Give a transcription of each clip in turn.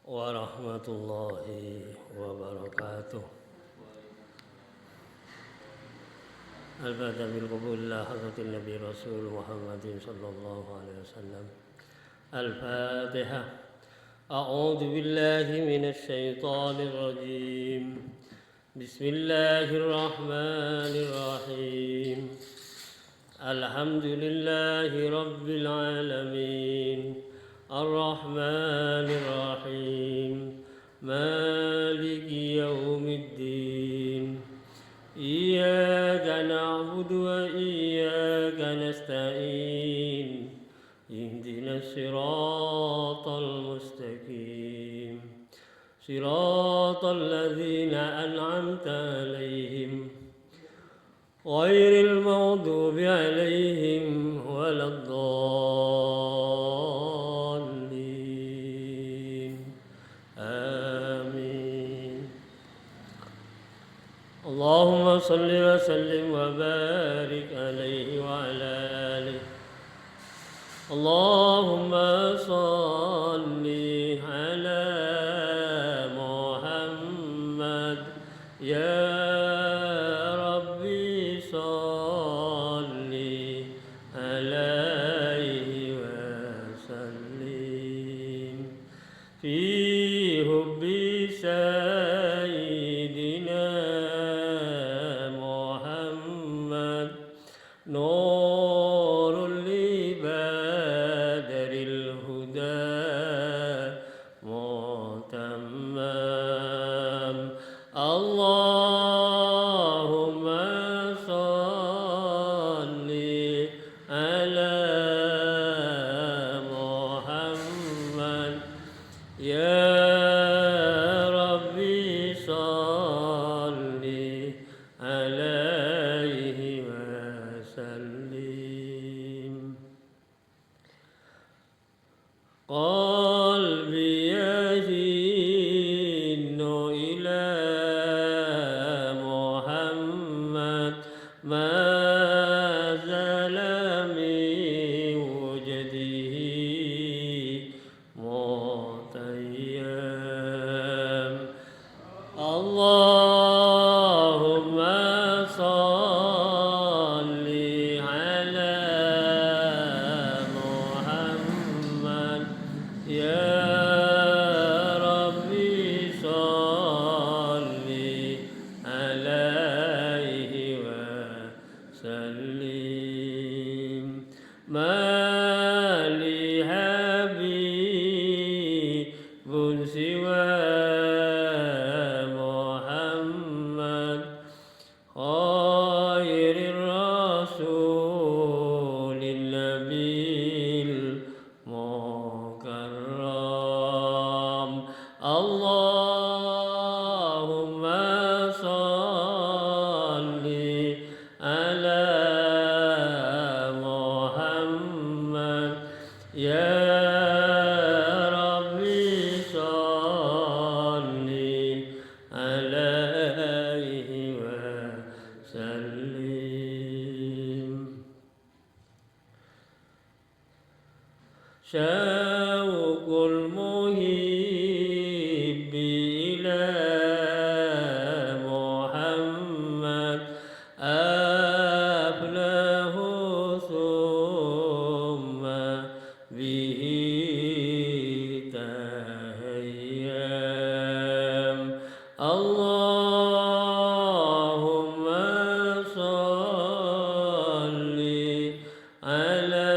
ورحمة الله وبركاته. الفاتحة بالقبول إلى حضرة النبي رسول محمد صلى الله عليه وسلم. الفاتحة. أعوذ بالله من الشيطان الرجيم. بسم الله الرحمن الرحيم. الحمد لله رب العالمين الرحمن الرحيم مالك يوم الدين إياك نعبد وإياك نستعين اهدنا الصراط المستقيم صراط الذين أنعمت عليهم غير المغضوب عليهم ولا الضالين آمين. اللهم صل وسلم وبارك عليه وعلى آله. اللهم صل على محمد يا شوق المحب إلى محمد أفلاه ثم به تهيم. اللهم صل على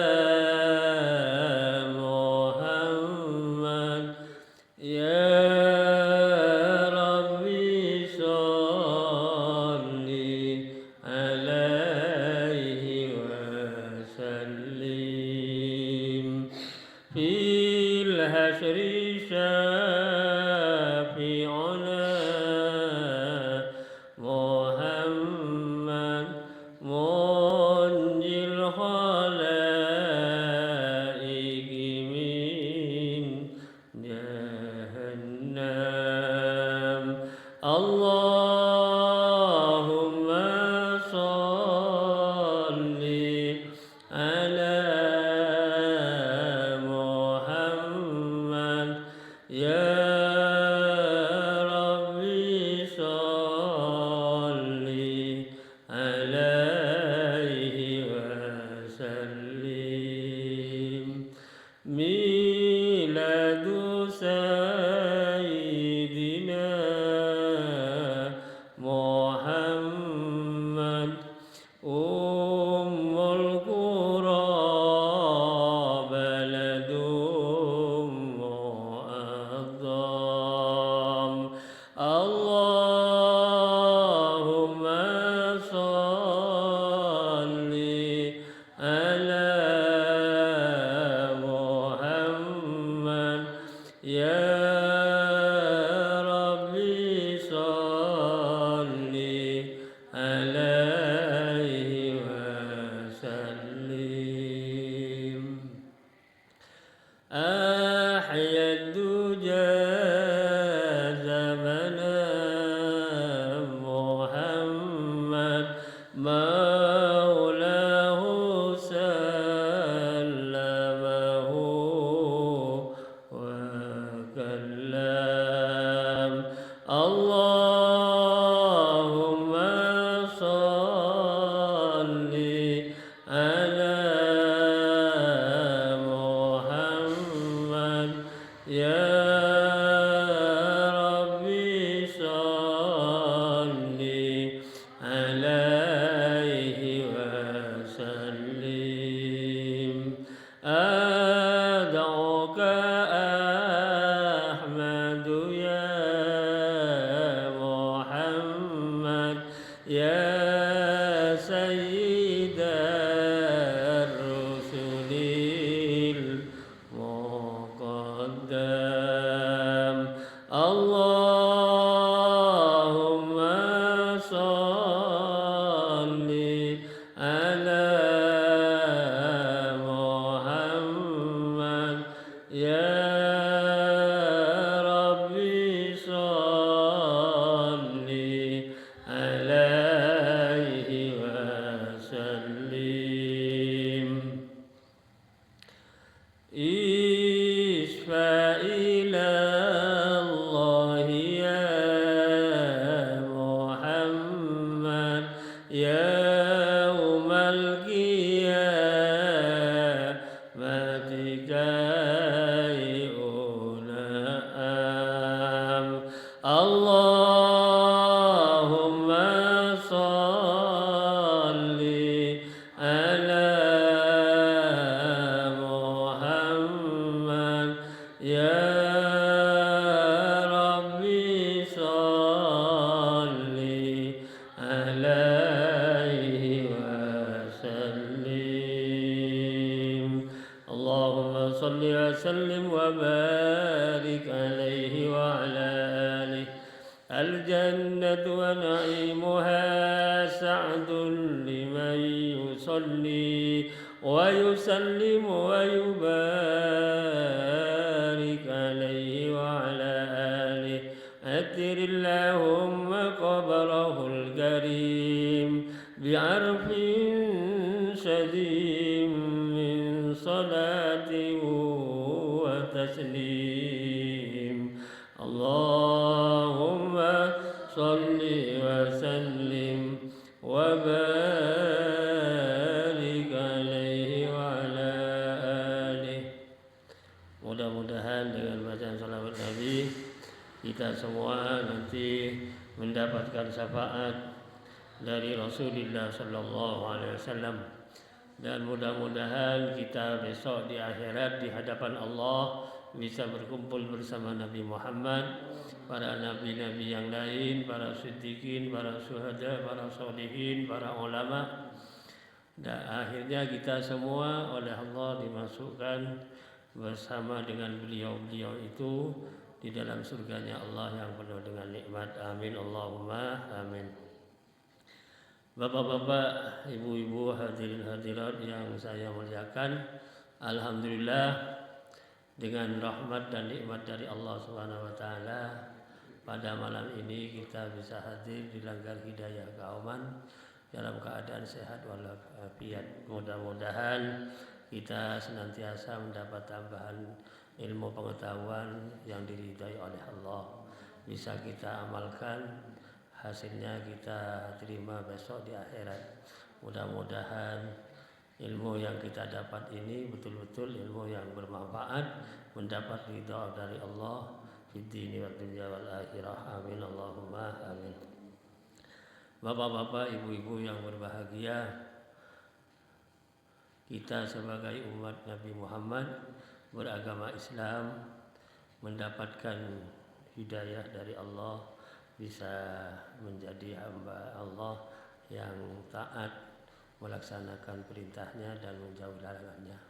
اللهم صل على محمد يا سيدنا محمد أم القرى بلد مؤظم اللهم صل على محمد يا ربي صل عليه وسلم أحيا الدجى زمنا محمد مولاه سلمه وكلم اللهم صل على محمد يا ربي صل عليه وسلم أدعوك أحمد يا محمد يا سيد الرسل المقدم اللهم صل على محمد يا ربي صل عليه وسلم اشفع إلى الله يا محمد يوم القيامة كي أنعم اللهم صل على محمد يا ربي صل عليه وسلم اللهم صل وسلم وبارك عليه وعلى آله الجنة ونعيمها سعد لمن يصلي ويسلم ويبارك عليه وعلى آله أثر اللهم قبره الكريم بعرف شديد من صلاة وتسليم اللهم صل وسلم وبارك عليه وعلى آله. Mudah-mudahan dengan bacaan salawat Nabi kita semua nanti mendapatkan syafaat dari Rasulullah Sallallahu Alaihi Wasallam, dan mudah-mudahan kita besok di akhirat di hadapan Allah bisa berkumpul bersama Nabi Muhammad, para nabi-nabi yang lain, para siddiqin, para syuhada, para sholihin, para ulama, dan akhirnya kita semua oleh Allah dimasukkan bersama dengan beliau-beliau itu di dalam surganya Allah yang penuh dengan nikmat. Amin Allahumma amin. Bapak-bapak, ibu-ibu, hadirin hadirat yang saya muliakan, alhamdulillah dengan rahmat dan nikmat dari Allah Subhanahu wa taala pada malam ini kita bisa hadir di Langgar Hidayah Kauman dalam keadaan sehat walafiat. Mudah-mudahan kita senantiasa mendapat tambahan ilmu pengetahuan yang diridhai oleh Allah, bisa kita amalkan, hasilnya kita terima besok di akhirat. Mudah-mudahan ilmu yang kita dapat ini betul-betul ilmu yang bermanfaat, mendapat ridha dari Allah fid dini wad dunya wal akhirah. Amin Allahumma amin. Bapak-bapak, ibu-ibu yang berbahagia, kita sebagai umat Nabi Muhammad beragama Islam mendapatkan hidayah dari Allah, bisa menjadi hamba Allah yang taat melaksanakan perintahnya dan menjauhi larangannya.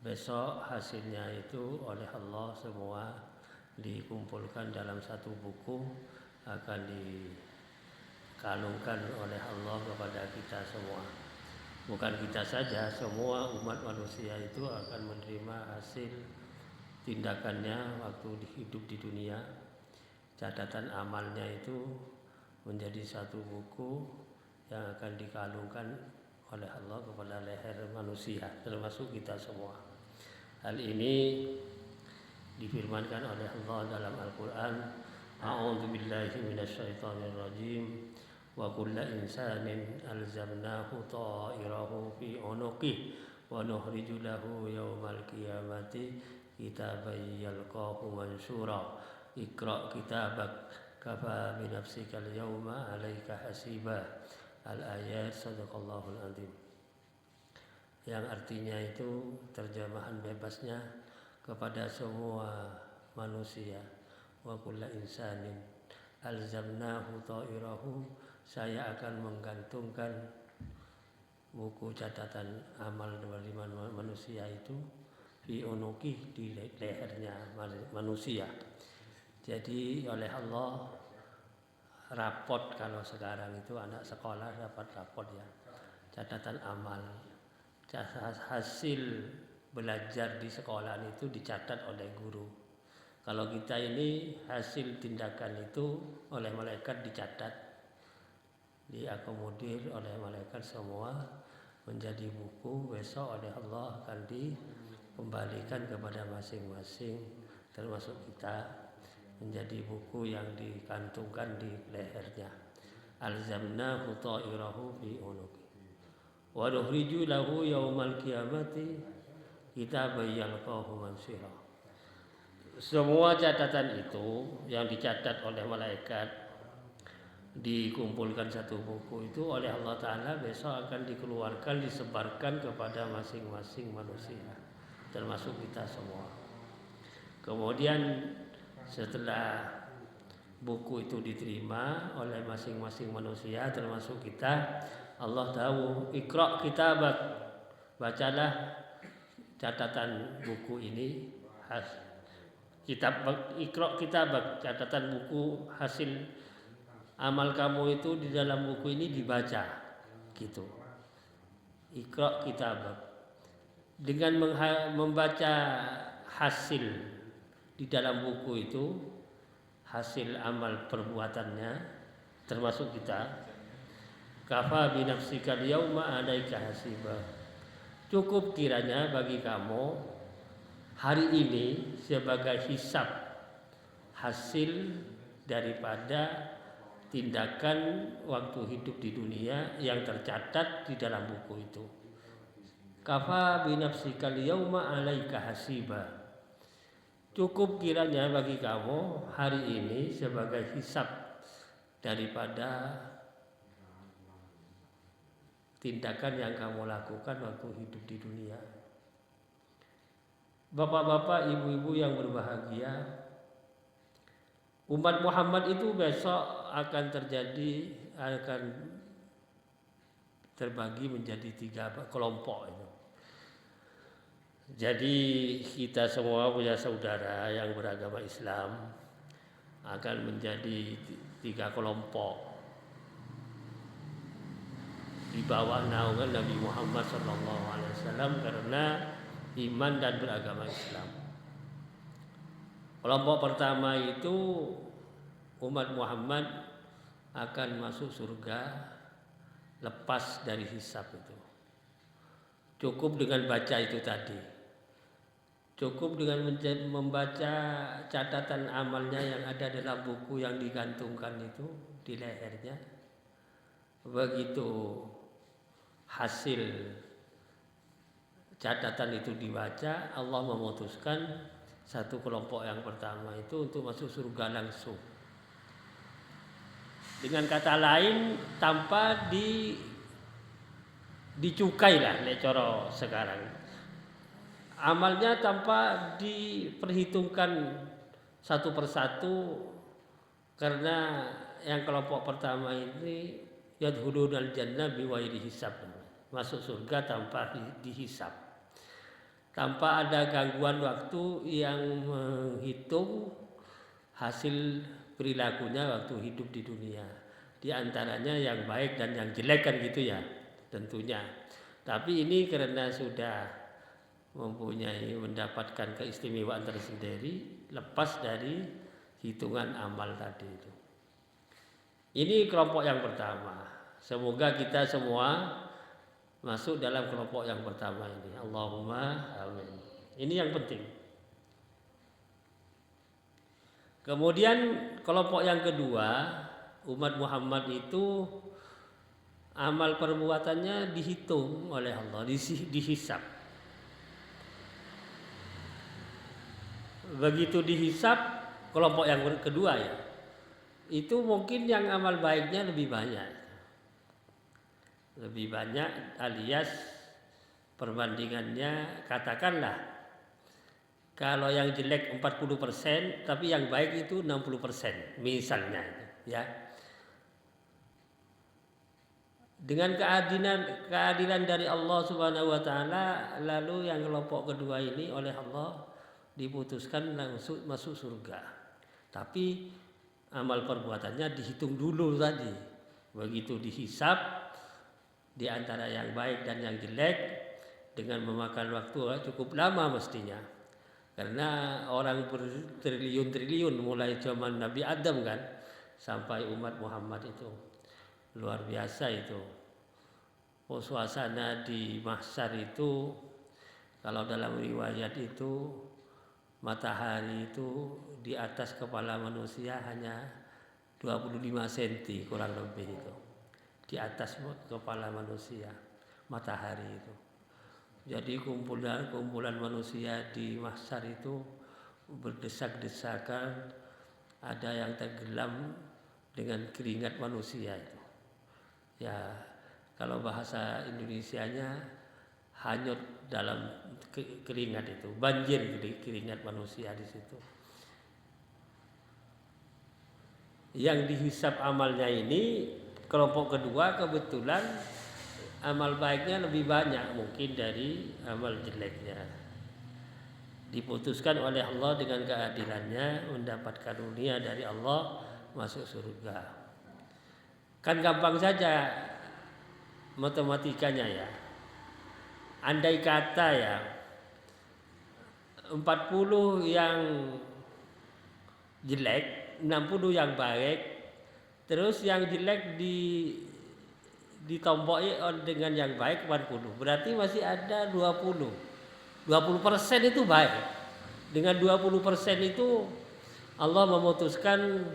Besok hasilnya itu oleh Allah semua dikumpulkan dalam satu buku, akan dikalungkan oleh Allah kepada kita semua. Bukan kita saja, semua umat manusia itu akan menerima hasil tindakannya waktu hidup di dunia. Catatan amalnya itu menjadi satu buku yang akan dikalungkan oleh Allah kepada leher manusia, termasuk kita semua. Hal ini difirmankan oleh Allah dalam Al-Quran. A'udzu billahi minasyaitonir rajim. Wa kullu insanin alzamnahu ta'irahu fi unuqih wa nukhriju lahu yaumal qiyamati kitaban yalqahu mansyura. Iqra kitabak kafa bi nafsika al-yawma 'alaika hasiba. Al-ayat, sadaqallahul azim. Yang artinya itu terjemahan bebasnya kepada semua manusia. Wa kullu insanin alzamnahu ta'irahu, saya akan menggantungkan buku catatan amal dari manusia itu fi unuki, di lehernya manusia. Jadi oleh Allah rapot, kalau sekarang itu anak sekolah dapat rapot ya, catatan amal, hasil belajar di sekolah itu dicatat oleh guru. Kalau kita ini hasil tindakan itu oleh malaikat dicatat, diakomodir oleh malaikat semua menjadi buku. Besok oleh Allah akan dikembalikan kepada masing-masing, termasuk kita, menjadi buku yang dikantungkan di lehernya. Alzamnahu ta'irahu fi unuqi wa nukhriju lahu yaumal qiyamati kitaban yalqahu mansyura. Semua catatan itu yang dicatat oleh malaikat dikumpulkan satu buku itu oleh Allah Ta'ala, besok akan dikeluarkan, disebarkan kepada masing-masing manusia, termasuk kita semua. Kemudian setelah buku itu diterima oleh masing-masing manusia, termasuk kita, Allah tahu, Iqra kitabak, bacalah catatan buku ini. Iqra kitabak, catatan buku hasil amal kamu itu di dalam buku ini dibaca, gitu. Iqra kitabak, dengan membaca hasil di dalam buku itu, hasil amal perbuatannya, termasuk kita. Kafa bi nafsika al-yawma 'alaika hasiba, cukup kiranya bagi kamu hari ini sebagai hisab, hasil daripada tindakan waktu hidup di dunia yang tercatat di dalam buku itu. Kafa bi nafsika al-yawma 'alaika hasiba, cukup kiranya bagi kamu hari ini sebagai hisab daripada tindakan yang kamu lakukan waktu hidup di dunia. Bapak-bapak, ibu-ibu yang berbahagia, umat Muhammad itu besok akan terbagi menjadi 3 kelompok itu. Jadi kita semua punya saudara yang beragama Islam, akan menjadi 3 kelompok di bawah naungan Nabi Muhammad SAW karena iman dan beragama Islam. Kelompok pertama itu umat Muhammad akan masuk surga lepas dari hisab itu. Cukup dengan baca itu tadi, cukup dengan membaca catatan amalnya yang ada dalam buku yang digantungkan itu di lehernya. Begitu hasil catatan itu dibaca, Allah memutuskan satu kelompok yang pertama itu untuk masuk surga langsung. Dengan kata lain, tanpa dicukai lah lecoro sekarang. Amalnya tanpa diperhitungkan satu persatu, karena yang kelompok pertama ini yadkhulunal jannah bighairi hisab, masuk surga tanpa dihisab, tanpa ada gangguan waktu yang menghitung hasil perilakunya waktu hidup di dunia. Di antaranya yang baik dan yang jelek kan gitu ya tentunya. Tapi ini karena sudah mendapatkan keistimewaan tersendiri, lepas dari hitungan amal tadi itu. Ini kelompok yang pertama. Semoga kita semua masuk dalam kelompok yang pertama ini. Allahumma amin. Ini yang penting. Kemudian kelompok yang kedua, umat Muhammad itu amal perbuatannya dihitung oleh Allah, dihisab. Begitu dihisab kelompok yang kedua ya, itu mungkin yang amal baiknya lebih banyak, alias perbandingannya katakanlah kalau yang jelek 40% tapi yang baik itu 60% misalnya ya. Dengan keadilan dari Allah Subhanahu wa taala, lalu yang kelompok kedua ini oleh Allah diputuskan langsung masuk surga. Tapi amal perbuatannya dihitung dulu tadi. Begitu dihisab di antara yang baik dan yang jelek dengan memakan waktu cukup lama mestinya. Karena orang bertriliun-triliun mulai zaman Nabi Adam kan sampai umat Muhammad itu. Luar biasa itu. Suasana di mahsyar itu, kalau dalam riwayat itu matahari itu di atas kepala manusia hanya 25 cm kurang lebih itu. Di atas kepala manusia matahari itu. Jadi kumpulan manusia di mahsyar itu berdesak-desakan, ada yang tenggelam dengan keringat manusia itu. Ya, kalau bahasa Indonesianya hanyut dalam keringat itu, banjir keringat manusia di situ. Yang dihisab amalnya ini kelompok kedua kebetulan amal baiknya lebih banyak mungkin dari amal jeleknya. Diputuskan oleh Allah dengan keadilannya mendapat karunia dari Allah masuk surga. Kan gampang saja matematikanya ya. Andai kata ya 40 yang jelek, 60 yang baik, terus yang jelek ditompoki dengan yang baik 40. Berarti masih ada 20. 20% itu baik. Dengan 20% itu Allah memutuskan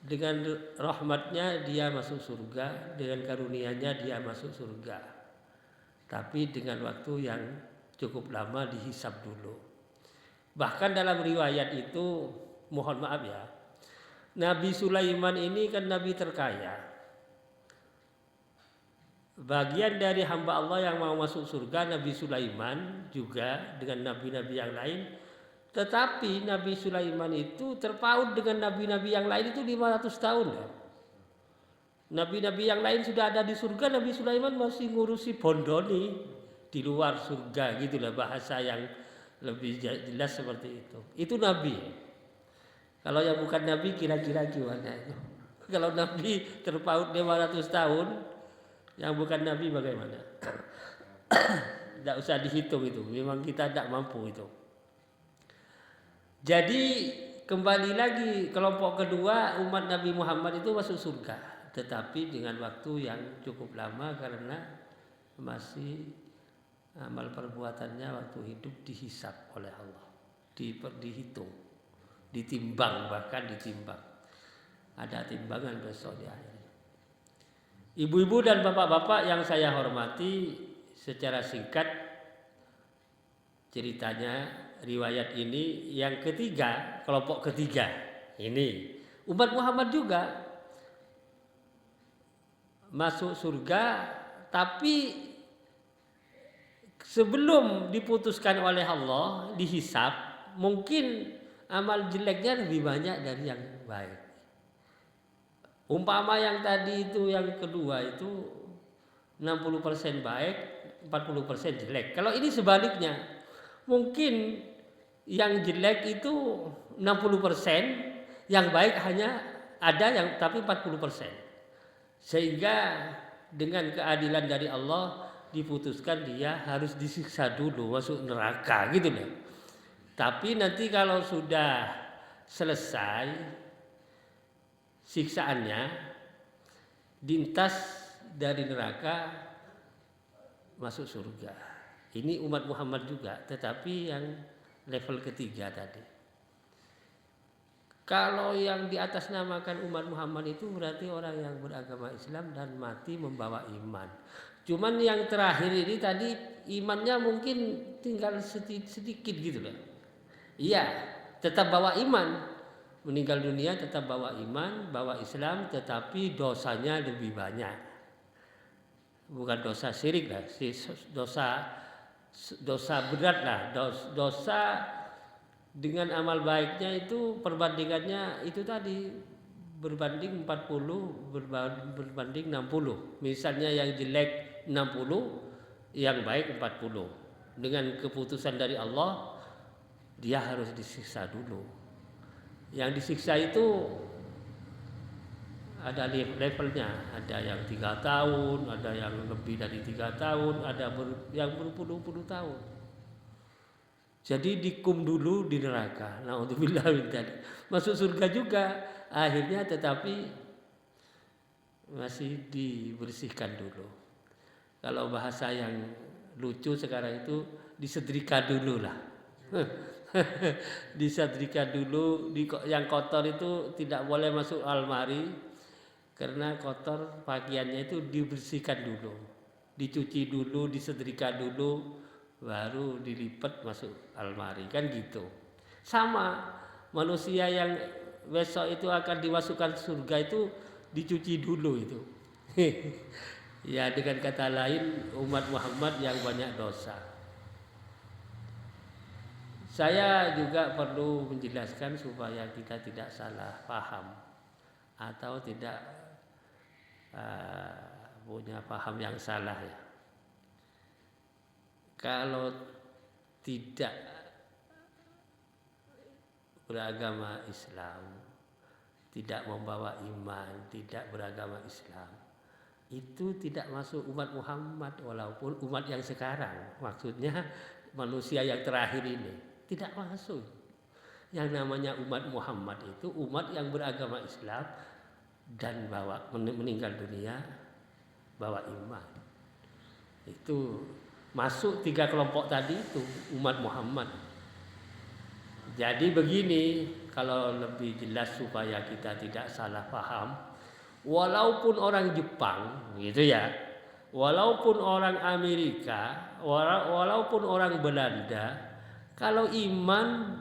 dengan rahmatnya dia masuk surga, dengan karunia-Nya dia masuk surga. Tapi dengan waktu yang cukup lama dihisab dulu. Bahkan dalam riwayat itu, mohon maaf ya, Nabi Sulaiman ini kan nabi terkaya. Bagian dari hamba Allah yang mau masuk surga Nabi Sulaiman juga dengan nabi-nabi yang lain. Tetapi Nabi Sulaiman itu terpaut dengan nabi-nabi yang lain itu 500 tahun ya. Nabi-nabi yang lain sudah ada di surga, Nabi Sulaiman masih ngurusi bondoni di luar surga, gitulah bahasa yang lebih jelas seperti itu. Itu nabi. Kalau yang bukan nabi kira-kira gimana itu? Kalau nabi terpaut 500 tahun, yang bukan nabi bagaimana? Tidak usah dihitung itu, memang kita tidak mampu itu. Jadi kembali lagi kelompok kedua umat Nabi Muhammad itu masuk surga, tetapi dengan waktu yang cukup lama karena masih amal perbuatannya waktu hidup dihisab oleh Allah, dihitung, ditimbang, bahkan ditimbang. Ada timbangan besok di akhir. Ibu-ibu dan bapak-bapak yang saya hormati, secara singkat ceritanya riwayat ini yang ketiga, kelompok ketiga ini umat Muhammad juga masuk surga, tapi sebelum diputuskan oleh Allah dihisab, mungkin amal jeleknya lebih banyak dari yang baik. Umpama yang tadi itu yang kedua itu 60% baik, 40% jelek. Kalau ini sebaliknya, mungkin yang jelek itu 60%, yang baik hanya ada yang tapi 40%. Sehingga dengan keadilan dari Allah diputuskan dia harus disiksa dulu masuk neraka gitu loh. Tapi nanti kalau sudah selesai siksaannya, dintas dari neraka masuk surga. Ini umat Muhammad juga, tetapi yang level ketiga tadi. Kalau yang di atas namakan umat Muhammad itu berarti orang yang beragama Islam dan mati membawa iman. Cuman yang terakhir ini tadi imannya mungkin tinggal sedikit gitu loh. Iya, tetap bawa iman. Meninggal dunia tetap bawa iman, bawa Islam, tetapi dosanya lebih banyak. Bukan dosa syirik lah, dosa berat lah, dosa dengan amal baiknya itu perbandingannya itu tadi berbanding 40 berbanding 60. Misalnya yang jelek 60, yang baik 40. Dengan keputusan dari Allah dia harus disiksa dulu. Yang disiksa itu ada levelnya, ada yang 3 tahun, ada yang lebih dari 3 tahun, ada yang berpuluh-puluh tahun. Jadi dikum dulu di neraka. Naudzubillah min dzalik. Masuk surga juga akhirnya, tetapi masih dibersihkan dulu. Kalau bahasa yang lucu sekarang itu disetrika dulu lah. Disetrika dulu, yang kotor itu tidak boleh masuk almari karena kotor, pakaiannya itu dibersihkan dulu. Dicuci dulu, disetrika dulu, baru dilipat masuk almari, kan gitu. Sama manusia yang besok itu akan dimasukkan surga itu dicuci dulu itu. Ya, dengan kata lain umat Muhammad yang banyak dosa. Saya juga perlu menjelaskan supaya kita tidak salah paham atau tidak punya paham yang salah ya. Kalau tidak beragama Islam, tidak membawa iman, tidak beragama Islam, itu tidak masuk umat Muhammad, walaupun umat yang sekarang, maksudnya manusia yang terakhir ini tidak masuk. Yang namanya umat Muhammad itu umat yang beragama Islam dan meninggal dunia bawa iman. Itu masuk 3 kelompok tadi itu umat Muhammad. Jadi begini, kalau lebih jelas supaya kita tidak salah paham, walaupun orang Jepang gitu ya, walaupun orang Amerika, walaupun orang Belanda, kalau iman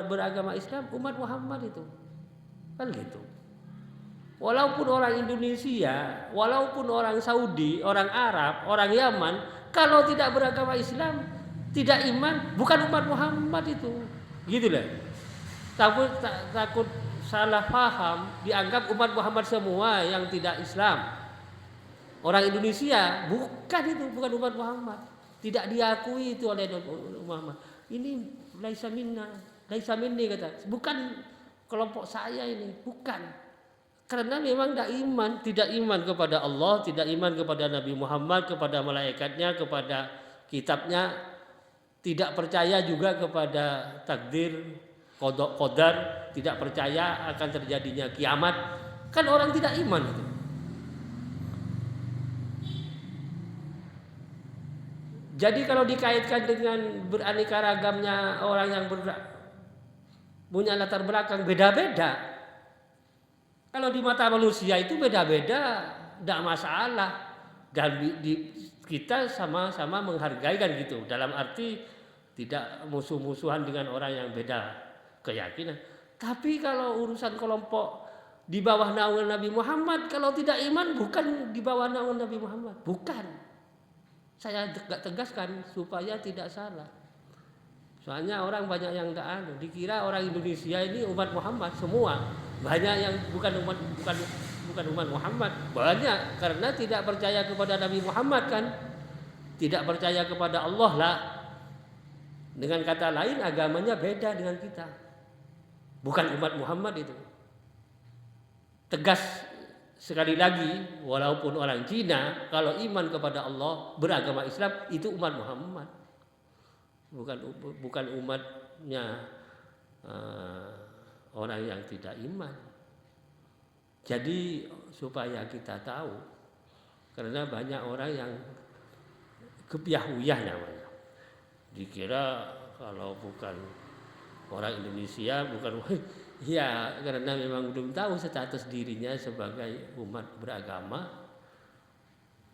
beragama Islam umat Muhammad itu kan gitu. Walaupun orang Indonesia, walaupun orang Saudi, orang Arab, orang Yaman, kalau tidak beragama Islam, tidak iman, bukan umat Muhammad itu. Gitu lah. Takut salah paham, dianggap umat Muhammad semua yang tidak Islam. Orang Indonesia bukan itu, bukan umat Muhammad. Tidak diakui itu oleh Muhammad. Ini laisa minna, laisa minni kata. Bukan kelompok saya ini, bukan. Karena memang tidak iman kepada Allah, tidak iman kepada Nabi Muhammad, kepada malaikatnya, kepada kitabnya, tidak percaya juga kepada takdir, qadar, tidak percaya akan terjadinya kiamat. Kan orang tidak iman itu. Jadi kalau dikaitkan dengan beraneka ragamnya orang yang punya latar belakang beda-beda, kalau di mata manusia itu beda-beda, tidak masalah. Dan kita sama-sama menghargai kan gitu. Dalam arti tidak musuh-musuhan dengan orang yang beda keyakinan. Tapi kalau urusan kelompok di bawah naungan Nabi Muhammad, kalau tidak iman bukan di bawah naungan Nabi Muhammad, bukan. Saya tegaskan supaya tidak salah. Soalnya orang banyak yang tidak dikira orang Indonesia ini umat Muhammad semua. Banyak yang bukan umat Muhammad. Banyak karena tidak percaya kepada Nabi Muhammad kan. Tidak percaya kepada Allah lah. Dengan kata lain agamanya beda dengan kita. Bukan umat Muhammad itu. Tegas sekali lagi, walaupun orang Cina kalau iman kepada Allah beragama Islam itu umat Muhammad. Bukan umatnya orang yang tidak iman. Jadi supaya kita tahu, karena banyak orang yang kepiahuyah namanya, dikira kalau bukan orang Indonesia bukan ya karena memang belum tahu status dirinya sebagai umat beragama.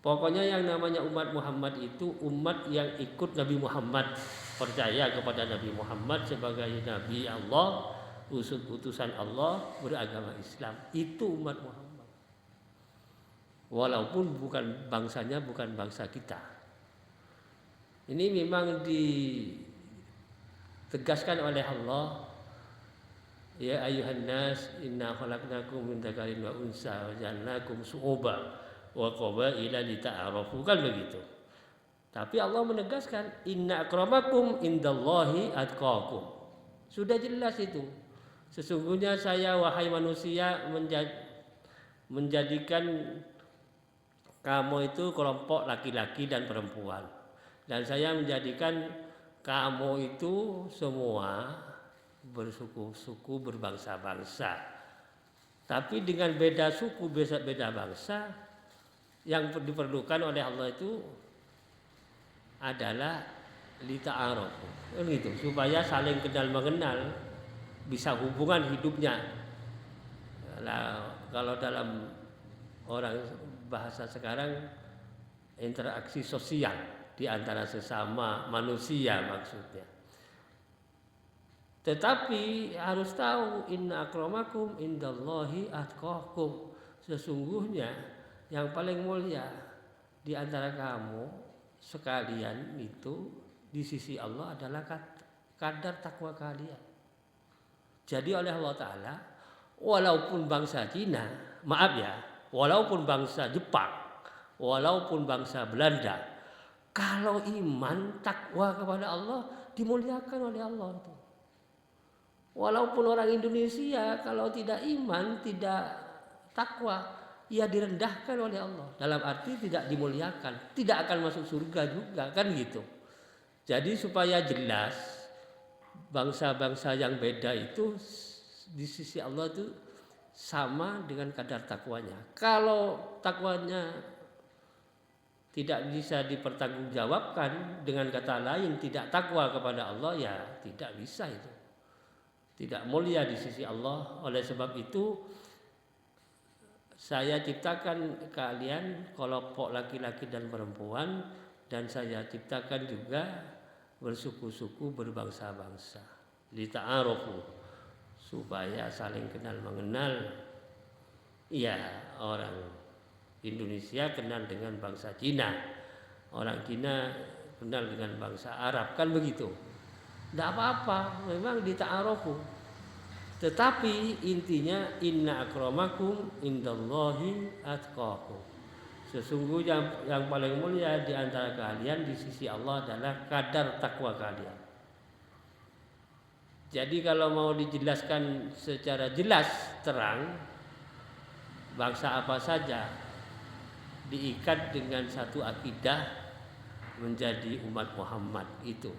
Pokoknya yang namanya umat Muhammad itu umat yang ikut Nabi Muhammad, percaya kepada Nabi Muhammad sebagai Nabi Allah, utusan Allah, beragama Islam. Itu umat Muhammad. Walaupun bukan bangsanya, bukan bangsa kita. Ini memang ditegaskan oleh Allah. Ya ayuhan nas inna khalaqnakum min dzakarin wa unsa wa ja'alnakum syu'uban wa qabaila lita'arafu, kan begitu. Tapi Allah menegaskan inna akramakum indallahi atqakum. Sudah jelas itu. Sesungguhnya saya wahai manusia menjadikan kamu itu kelompok laki-laki dan perempuan. Dan saya menjadikan kamu itu semua bersuku-suku, berbangsa-bangsa. Tapi dengan beda suku, beda bangsa, yang diperlukan oleh Allah itu adalah lita'arafu, gitu, supaya saling kenal mengenal, bisa hubungan hidupnya. Nah, kalau dalam orang bahasa sekarang interaksi sosial di antara sesama manusia maksudnya. Tetapi harus tahu inna akramakum indallahi atqakum. Sesungguhnya yang paling mulia di antara kamu sekalian itu di sisi Allah adalah kadar takwa kalian. Jadi oleh Allah Ta'ala, walaupun bangsa Cina, maaf ya, walaupun bangsa Jepang, walaupun bangsa Belanda, kalau iman takwa kepada Allah dimuliakan oleh Allah itu. Walaupun orang Indonesia kalau tidak iman, tidak takwa, ia direndahkan oleh Allah. Dalam arti tidak dimuliakan, tidak akan masuk surga juga, kan gitu. Jadi supaya jelas bangsa-bangsa yang beda itu di sisi Allah itu sama dengan kadar takwanya. Kalau takwanya tidak bisa dipertanggungjawabkan, dengan kata lain tidak takwa kepada Allah, ya tidak bisa itu. Tidak mulia di sisi Allah. Oleh sebab itu saya ciptakan kalian kelompok laki-laki dan perempuan, dan saya ciptakan juga bersuku-suku, berbangsa-bangsa. Lita'arafu, supaya saling kenal mengenal. Ya, orang Indonesia kenal dengan bangsa Cina, orang Cina kenal dengan bangsa Arab, kan begitu. Tidak apa-apa, memang dita'arofu. Tetapi intinya inna akramakum indallahi atqakum. Sesungguhnya yang paling mulia di antara kalian di sisi Allah adalah kadar takwa kalian. Jadi kalau mau dijelaskan secara jelas terang, bangsa apa saja diikat dengan satu akidah menjadi umat Muhammad itu.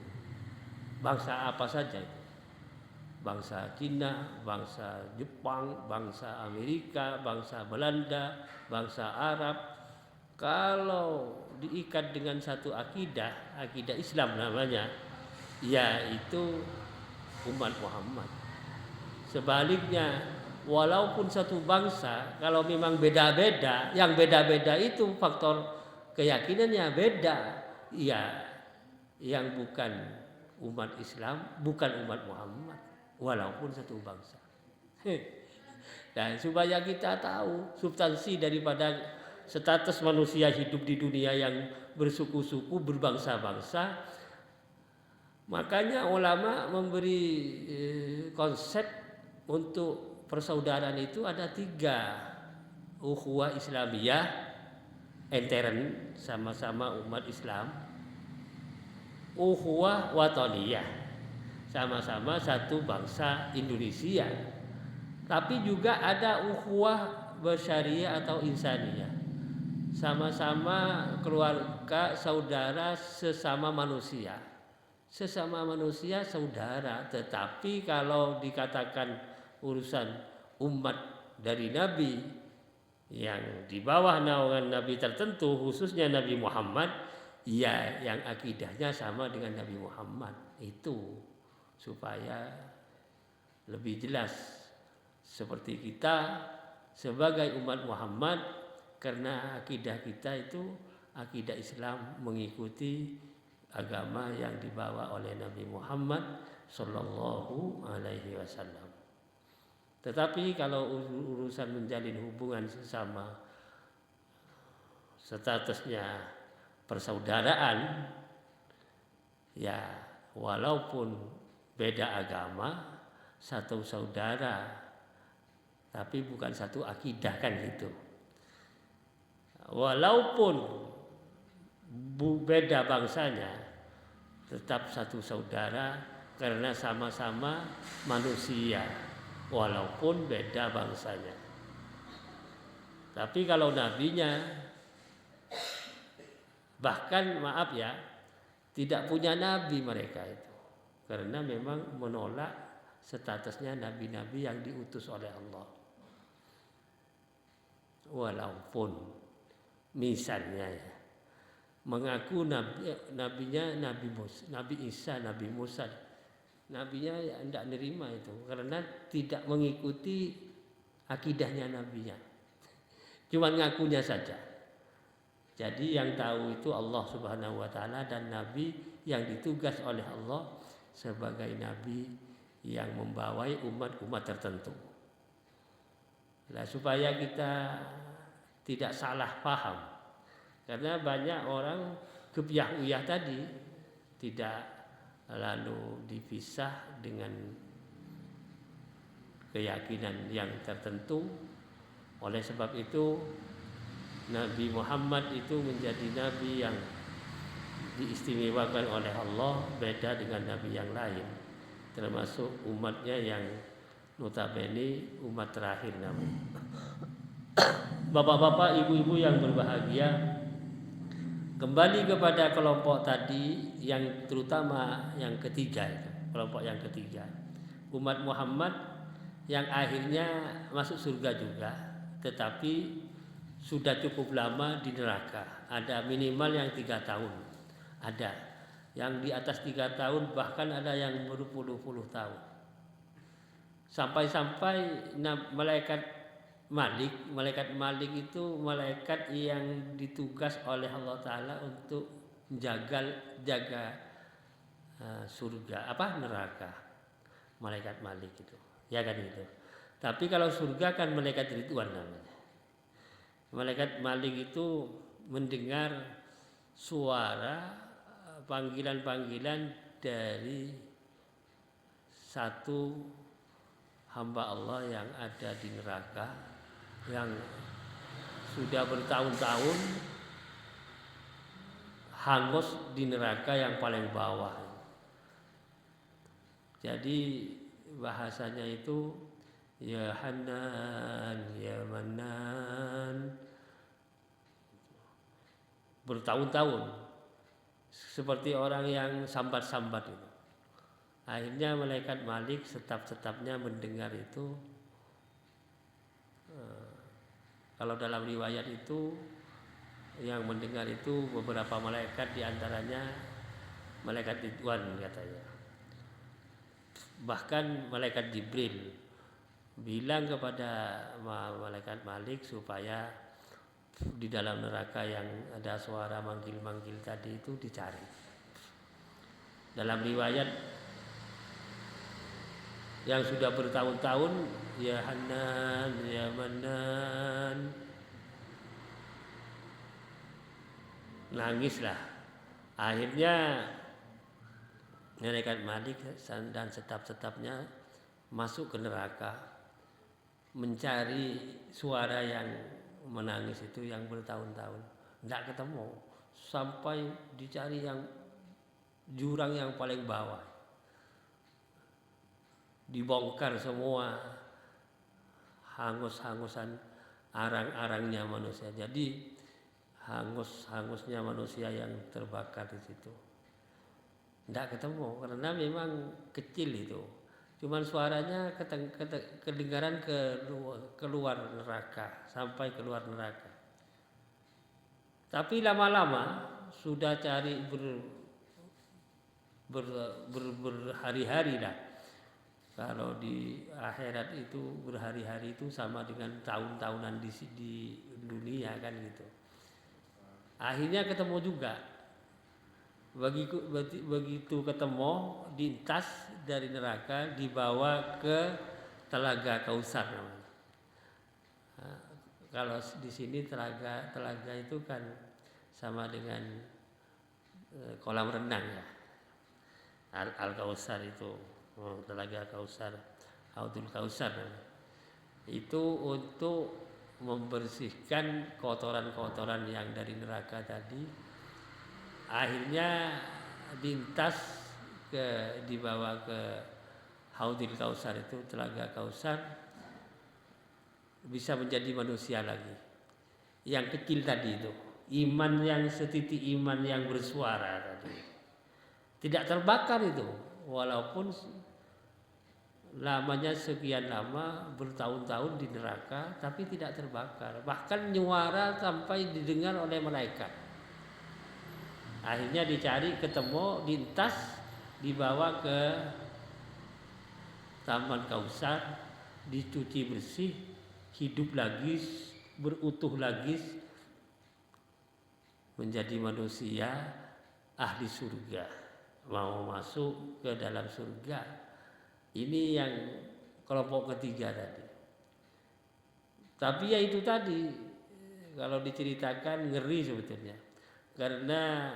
Bangsa apa saja itu. Bangsa Cina, bangsa Jepang, bangsa Amerika, bangsa Belanda, bangsa Arab, kalau diikat dengan satu akidah Islam namanya, yaitu umat Muhammad. Sebaliknya, walaupun satu bangsa, kalau memang beda-beda, yang beda-beda itu faktor keyakinannya beda, ya yang bukan umat Islam, bukan umat Muhammad, walaupun satu bangsa. Dan supaya kita tahu substansi daripada status manusia hidup di dunia yang bersuku-suku, berbangsa-bangsa, makanya ulama memberi konsep untuk persaudaraan itu ada 3. Ukhuwah Islamiyah, enteren sama-sama umat Islam. Ukhuwah Wataniyah, sama-sama satu bangsa Indonesia. Tapi juga ada ukhuwah bersyariah atau insaniyah, sama-sama keluarga, saudara, sesama manusia. Sesama manusia saudara, tetapi kalau dikatakan urusan umat dari Nabi yang di bawah naungan Nabi tertentu, khususnya Nabi Muhammad, ya yang akidahnya sama dengan Nabi Muhammad, itu supaya lebih jelas. Seperti kita sebagai umat Muhammad, karena akidah kita itu akidah Islam, mengikuti agama yang dibawa oleh Nabi Muhammad Sallallahu Alaihi Wasallam. Tetapi kalau urusan menjalin hubungan sesama, statusnya persaudaraan, ya walaupun beda agama, satu saudara, tapi bukan satu akidah, kan gitu. Walaupun beda bangsanya, tetap satu saudara karena sama-sama manusia walaupun beda bangsanya. Tapi kalau nabinya, bahkan maaf ya, tidak punya nabi mereka itu, karena memang menolak statusnya nabi-nabi yang diutus oleh Allah. Walaupun misalnya ya, mengaku nabinya Nabi Isa, Nabi Musa, nabinya ya tidak nerima itu karena tidak mengikuti akidahnya nabinya, cuma ngakunya saja. Jadi yang tahu itu Allah Subhanahu wa taala dan nabi yang ditugas oleh Allah sebagai nabi yang membawai umat-umat tertentu. Nah, supaya kita tidak salah paham, karena banyak orang kebiah-uyah tadi tidak lalu dipisah dengan keyakinan yang tertentu. Oleh sebab itu Nabi Muhammad itu menjadi nabi yang diistimewakan oleh Allah, beda dengan nabi yang lain, termasuk umatnya yang notabene umat terakhir namun. Bapak-bapak, ibu-ibu yang berbahagia, kembali kepada kelompok tadi yang terutama yang ketiga itu, kelompok yang ketiga, umat Muhammad yang akhirnya masuk surga juga, tetapi sudah cukup lama di neraka. Ada minimal yang 3 tahun, ada yang di atas 3 tahun, bahkan ada yang berpuluh-puluh tahun. Sampai-sampai malaikat Malik itu malaikat yang ditugas oleh Allah Ta'ala untuk jaga surga, neraka. Malaikat Malik itu, ya kan itu. Tapi kalau surga kan malaikat Ridwan namanya. Malaikat Malik itu mendengar suara panggilan-panggilan dari satu hamba Allah yang ada di neraka, yang sudah bertahun-tahun hangus di neraka yang paling bawah. Jadi bahasanya itu ya Hanan, ya Manan, bertahun-tahun, seperti orang yang sambat-sambat itu. Akhirnya malaikat Malik setap-setapnya mendengar itu. Kalau dalam riwayat itu yang mendengar itu beberapa malaikat, diantaranya malaikat Ridwan katanya. Bahkan malaikat Jibril bilang kepada malaikat Malik supaya di dalam neraka yang ada suara manggil-manggil tadi itu dicari. Dalam riwayat yang sudah bertahun-tahun, ya Hanan, ya Manan, nangislah. Akhirnya malaikat Malik dan setap-setapnya masuk ke neraka mencari suara yang menangis itu yang bertahun-tahun, tidak ketemu sampai dicari yang jurang yang paling bawah, dibongkar semua hangus-hangusan arang-arangnya manusia. Jadi hangus-hangusnya manusia yang terbakar di situ tidak ketemu karena memang kecil itu. Cuman suaranya kedengaran keluar neraka, sampai keluar neraka. Tapi lama-lama sudah cari berhari-hari lah. Kalau di akhirat itu berhari-hari itu sama dengan tahun-tahunan di dunia kan gitu. Akhirnya ketemu juga. Begitu ketemu, diintas dari neraka, dibawa ke Telaga Kausar namanya. Nah, kalau di sini telaga itu kan sama dengan kolam renang ya. Al Kausar itu, Telaga Kausar, Haudul Kausar. Itu untuk membersihkan kotoran-kotoran yang dari neraka tadi. Akhirnya lintas dibawa ke Haudil Kausar itu, Telaga Kausar, bisa menjadi manusia lagi. Yang kecil tadi itu, iman yang setitik iman yang bersuara tadi, tidak terbakar itu, walaupun lamanya sekian lama, bertahun-tahun di neraka, tapi tidak terbakar. Bahkan nyuara sampai didengar oleh malaikat. Akhirnya dicari, ketemu, lintas, dibawa ke Taman Kausar, dicuci bersih, hidup lagi, berutuh lagi, menjadi manusia ahli surga, mau masuk ke dalam surga. Ini yang kelompok ketiga tadi. Tapi ya itu tadi, kalau diceritakan ngeri sebetulnya. Karena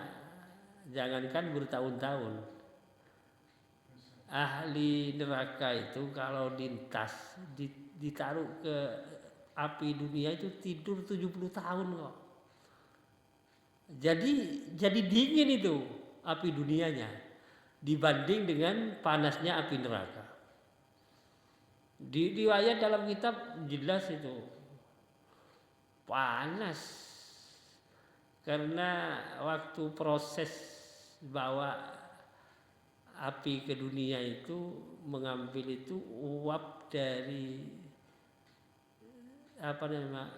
jangankan bertahun-tahun, ahli neraka itu kalau lintas ditaruh ke api dunia itu tidur 70 tahun kok. Jadi dingin itu api dunianya dibanding dengan panasnya api neraka. Di riwayat dalam kitab jelas itu panas. Karena waktu proses bawa api ke dunia itu mengambil itu uap dari apa namanya,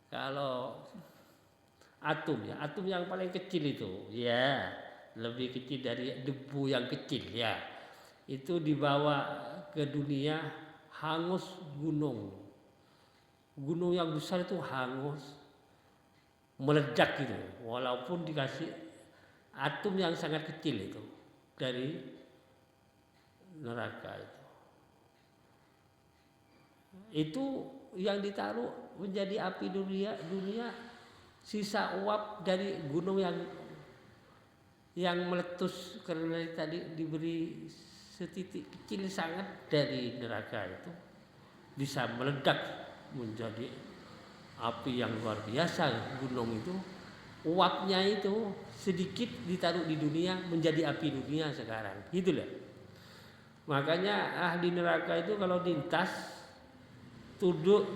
kalau atom ya, atom yang paling kecil itu ya, lebih kecil dari debu yang kecil ya, itu dibawa ke dunia, hangus gunung yang besar itu hangus, meledak gitu, walaupun dikasih atom yang sangat kecil itu dari neraka itu yang ditaruh menjadi api dunia sisa uap dari gunung yang meletus karena tadi diberi setitik kecil sangat dari neraka itu bisa meledak menjadi api yang luar biasa. Gunung itu uapnya itu sedikit ditaruh di dunia menjadi api dunia sekarang, gitulah. Makanya ahli neraka itu kalau lintas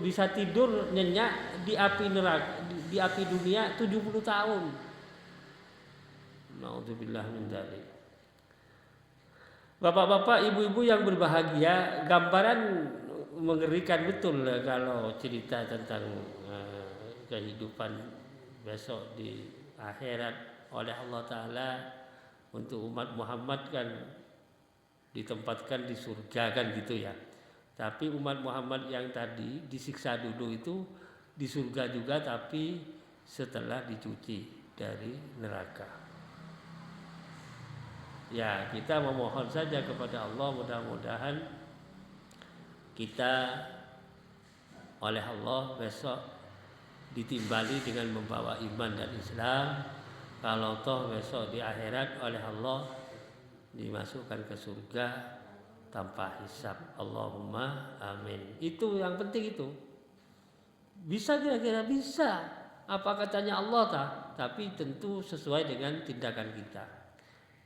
bisa tidur nyenyak di api neraka, di api dunia 70 tahun. Nauzubillah min dzalik. Bapak-bapak, ibu-ibu yang berbahagia, gambaran mengerikan betul kalau cerita tentang kehidupan besok di akhirat oleh Allah Ta'ala. Untuk umat Muhammad kan ditempatkan di surga kan gitu ya. Tapi umat Muhammad yang tadi disiksa dulu itu di surga juga, tapi setelah dicuci dari neraka. Ya, kita memohon saja kepada Allah, mudah-mudahan kita oleh Allah besok ditimbali dengan membawa iman dan Islam. Kalau toh besok di akhirat oleh Allah dimasukkan ke surga tanpa hisab. Allahumma amin. Itu yang penting itu. Bisa kira-kira bisa. Apa katanya Allah tak? Tapi tentu sesuai dengan tindakan kita.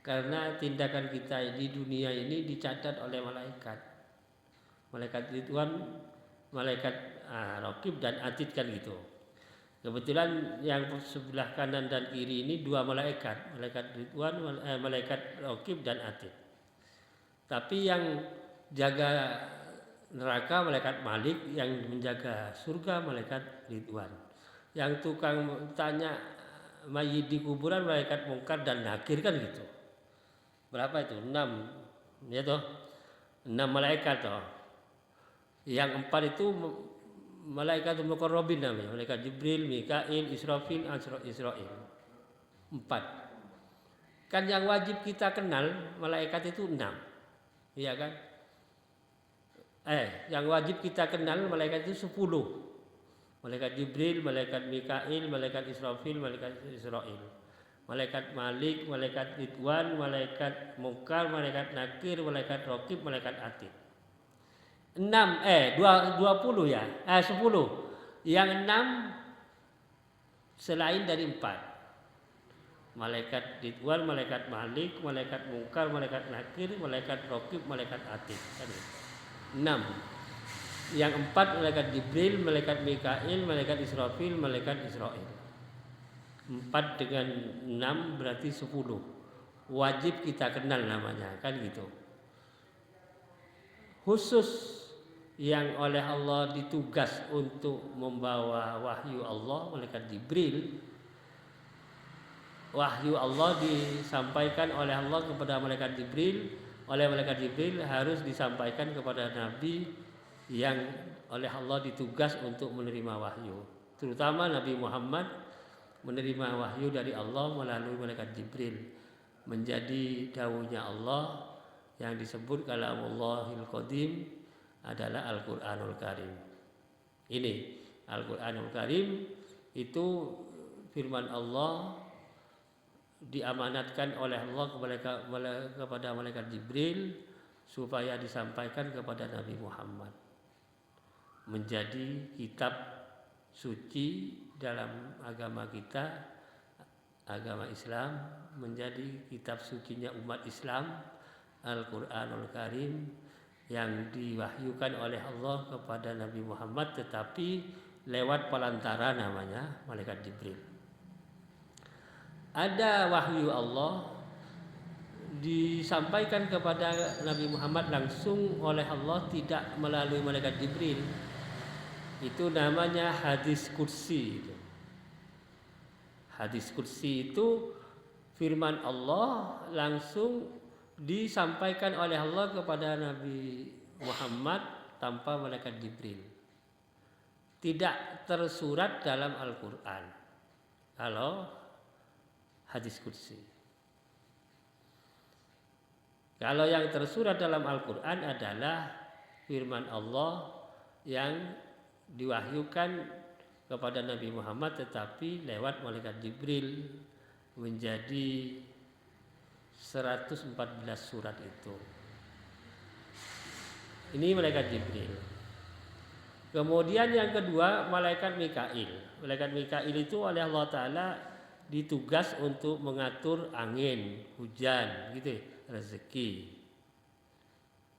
Karena tindakan kita di dunia ini dicatat oleh malaikat. Malaikat Ridwan, malaikat Raqib dan Atid kan gitu. Kebetulan yang sebelah kanan dan kiri ini dua malaikat, malaikat Ridwan, malaikat Raqib dan Atid. Tapi yang jaga neraka malaikat Malik, yang menjaga surga malaikat Ridwan. Yang tukang tanya mayit di kuburan malaikat Mungkar dan Nakir kan gitu. Berapa itu? 6. Ya toh? 6 malaikat toh. Yang 4 itu malaikat muqarrabin namanya, malaikat Jibril, Mikail, Israfil, Israil. 4. Kan yang wajib kita kenal malaikat itu 6. Iya kan? Yang wajib kita kenal malaikat itu 10. Malaikat Jibril, malaikat Mikail, malaikat Israfil, malaikat Israil. Malaikat Malik, malaikat Ridwan, malaikat Mungkar, malaikat Nakir, malaikat Raqib, malaikat Atid. 20 ya. 10. Yang 6 selain dari 4. Malaikat Ridwan, malaikat Malik, malaikat Mungkar, malaikat Nakir, malaikat Raqib, malaikat Atid. 6. Yang 4 malaikat Jibril, malaikat Mikail, malaikat Israfil, malaikat Israil. 4 dengan 6 berarti 10. Wajib kita kenal namanya, kan gitu. Khusus yang oleh Allah ditugas untuk membawa wahyu Allah, malaikat Jibril. Wahyu Allah disampaikan oleh Allah kepada malaikat Jibril. Oleh malaikat Jibril harus disampaikan kepada Nabi yang oleh Allah ditugas untuk menerima wahyu. Terutama Nabi Muhammad menerima wahyu dari Allah melalui malaikat Jibril, menjadi dawuhnya Allah yang disebut Kalamullahil Qadim adalah Al-Qur'anul Karim. Ini Al-Qur'anul Karim itu firman Allah, diamanatkan oleh Allah kepada malaikat Jibril supaya disampaikan kepada Nabi Muhammad, menjadi kitab suci dalam agama kita, agama Islam, menjadi kitab sucinya umat Islam, Al-Qur'anul Karim, yang diwahyukan oleh Allah kepada Nabi Muhammad, tetapi lewat pelantara namanya malaikat Jibril. Ada wahyu Allah disampaikan kepada Nabi Muhammad langsung oleh Allah, tidak melalui malaikat Jibril. Itu namanya hadis kursi. Hadis kursi itu firman Allah langsung disampaikan oleh Allah kepada Nabi Muhammad tanpa malaikat Jibril. Tidak tersurat dalam Al-Quran. Kalau hadis kursi. Kalau yang tersurat dalam Al-Quran adalah firman Allah yang diwahyukan kepada Nabi Muhammad tetapi lewat malaikat Jibril, menjadi 114 surat itu. Ini malaikat Jibril. Kemudian yang kedua malaikat Mikail. Malaikat Mikail itu oleh Allah Ta'ala ditugas untuk mengatur angin, hujan, gitu, rezeki.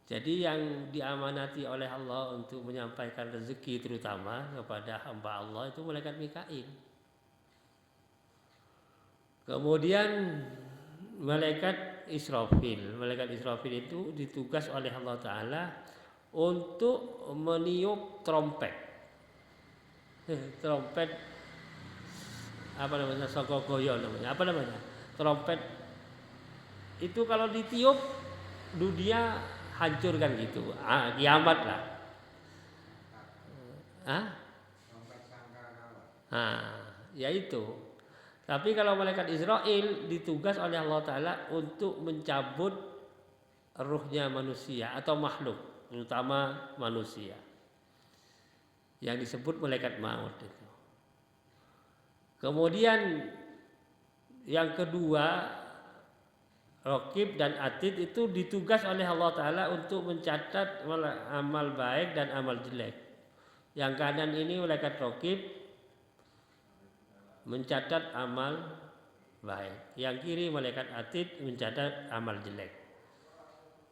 Jadi yang diamanati oleh Allah untuk menyampaikan rezeki terutama kepada hamba Allah itu malaikat Mikail. Kemudian malaikat Israfil. Malaikat Israfil itu ditugas oleh Allah Ta'ala untuk meniup trompet. Trompet apa namanya? Sokogoyo namanya. Apa namanya? Trompet itu kalau ditiup dunia hancur kan gitu. Kiamat lah. Yaitu. Tapi kalau malaikat Israil ditugas oleh Allah Ta'ala untuk mencabut ruhnya manusia atau makhluk, terutama manusia, yang disebut malaikat maut itu. Kemudian yang kedua, Raqib dan Atid itu ditugas oleh Allah Ta'ala untuk mencatat amal baik dan amal jelek. Yang kanan ini malaikat Raqib mencatat amal baik, yang kiri malaikat Atid mencatat amal jelek.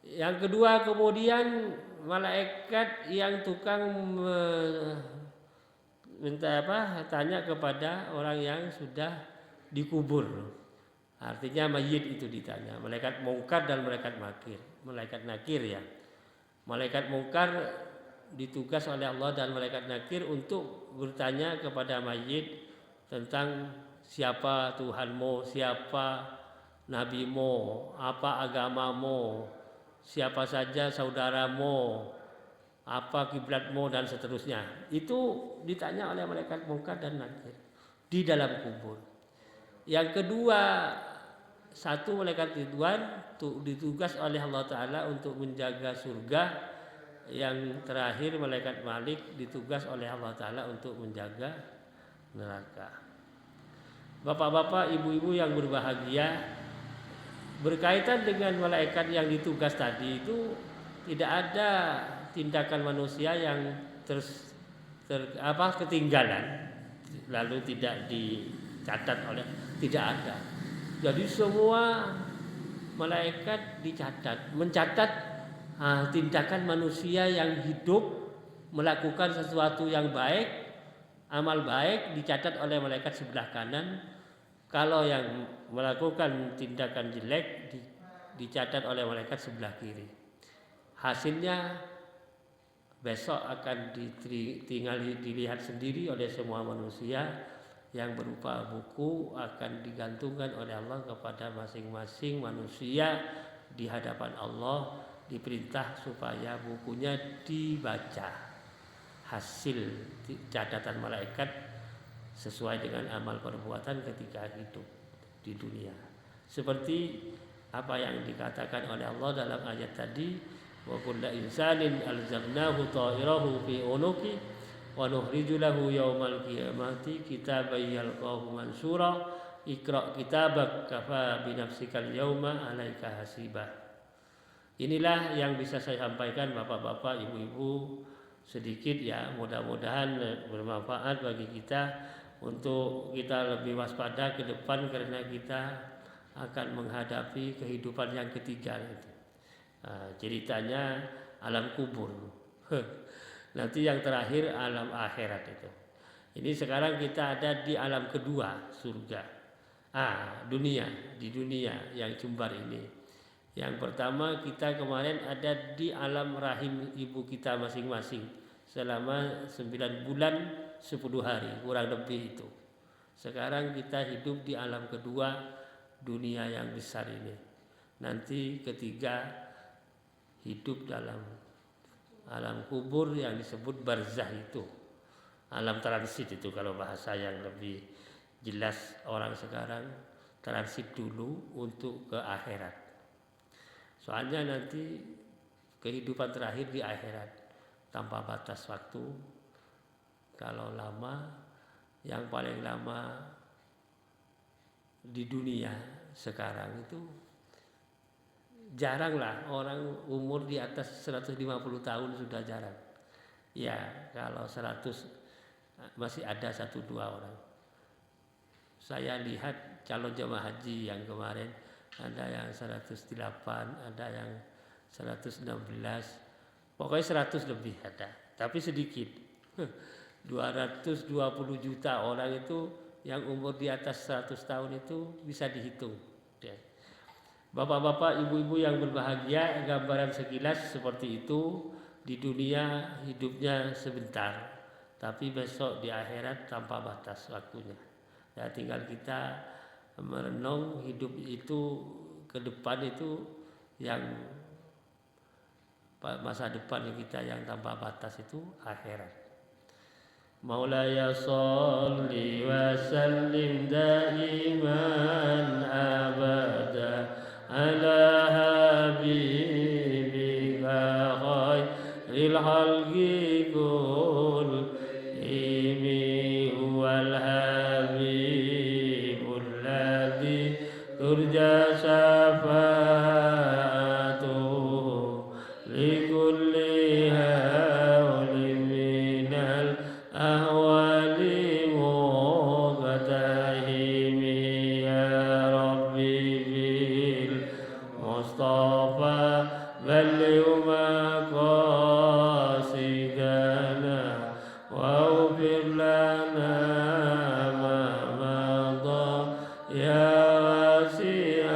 Yang kedua kemudian malaikat yang tukang tanya kepada orang yang sudah dikubur. Artinya mayit itu ditanya. Malaikat Mungkar dan malaikat Nakir. Malaikat Nakir ya. Malaikat Mungkar ditugas oleh Allah dan malaikat Nakir untuk bertanya kepada mayit tentang siapa Tuhanmu, siapa nabimu, apa agamamu, siapa saja saudaramu, apa kiblatmu dan seterusnya. Itu ditanya oleh malaikat Mungkar dan Nakir di dalam kubur. Yang kedua, satu malaikat Ridwan ditugas oleh Allah Ta'ala untuk menjaga surga. Yang terakhir malaikat Malik ditugas oleh Allah Ta'ala untuk menjaga neraka. Bapak-bapak, ibu-ibu yang berbahagia, berkaitan dengan malaikat yang ditugas tadi itu tidak ada tindakan manusia yang ketinggalan lalu tidak dicatat oleh, tidak ada. Jadi semua malaikat mencatat tindakan manusia yang hidup melakukan sesuatu yang baik, amal baik dicatat oleh malaikat sebelah kanan. Kalau yang melakukan tindakan jelek dicatat oleh malaikat sebelah kiri. Hasilnya besok akan tinggal dilihat sendiri oleh semua manusia, yang berupa buku akan digantungkan oleh Allah kepada masing-masing manusia di hadapan Allah, diperintah supaya bukunya dibaca. Hasil catatan malaikat sesuai dengan amal perbuatan ketika hidup di dunia. Seperti apa yang dikatakan oleh Allah dalam ayat tadi, wa kullu insanin alzamnahu ta'irahu fi unuqi wa nukhriju lahu yaumal qiyamati kitaban yalqahu mansura iqra kitabak kafa bi nafsikal yauma 'alaika hasibah. Inilah yang bisa saya sampaikan bapak-bapak, ibu-ibu, sedikit ya, mudah-mudahan bermanfaat bagi kita untuk kita lebih waspada ke depan, karena kita akan menghadapi kehidupan yang ketiga itu. Ceritanya alam kubur. Nanti yang terakhir alam akhirat itu. Ini sekarang kita ada di alam kedua, surga. Di dunia yang jembar ini. Yang pertama kita kemarin ada di alam rahim ibu kita masing-masing selama 9 bulan 10 hari kurang lebih itu. Sekarang kita hidup di alam kedua, dunia yang besar ini. Nanti ketiga hidup dalam alam kubur yang disebut barzah itu. Alam transit itu kalau bahasa yang lebih jelas orang sekarang, transit dulu untuk ke akhirat. Soalnya nanti kehidupan terakhir di akhirat tanpa batas waktu. Kalau lama, yang paling lama di dunia sekarang itu jarang lah orang umur di atas 150 tahun, sudah jarang. Ya, kalau 100 masih ada 1-2 orang. Saya lihat calon jemaah haji yang kemarin ada yang 108, ada yang 116, pokoknya 100 lebih ada, tapi sedikit. 220 juta orang itu yang umur di atas 100 tahun itu bisa dihitung. Bapak-bapak, ibu-ibu yang berbahagia, gambaran sekilas seperti itu. Di dunia hidupnya sebentar, tapi besok di akhirat tanpa batas waktunya. Ya, tinggal kita merenung hidup itu ke depan itu, yang masa depan kita yang tanpa batas itu akhirat. مولاي صل وسلم دائما أبدا على حبيبك خير الخلق كلهم هو الحبيب الذي ترجى شفاعته لكل هول من الأهوال مقتحم يا ربي بالمصطفى بلغ مقاصدنا واغفر لنا ما مضى يا واسع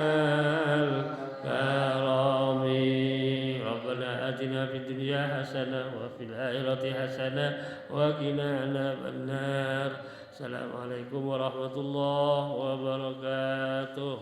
الكرم ربنا آتنا في الدنيا حسنة وفي الآخرة حسنة وقنا عذاب النار. السلام عليكم ورحمة الله وبركاته.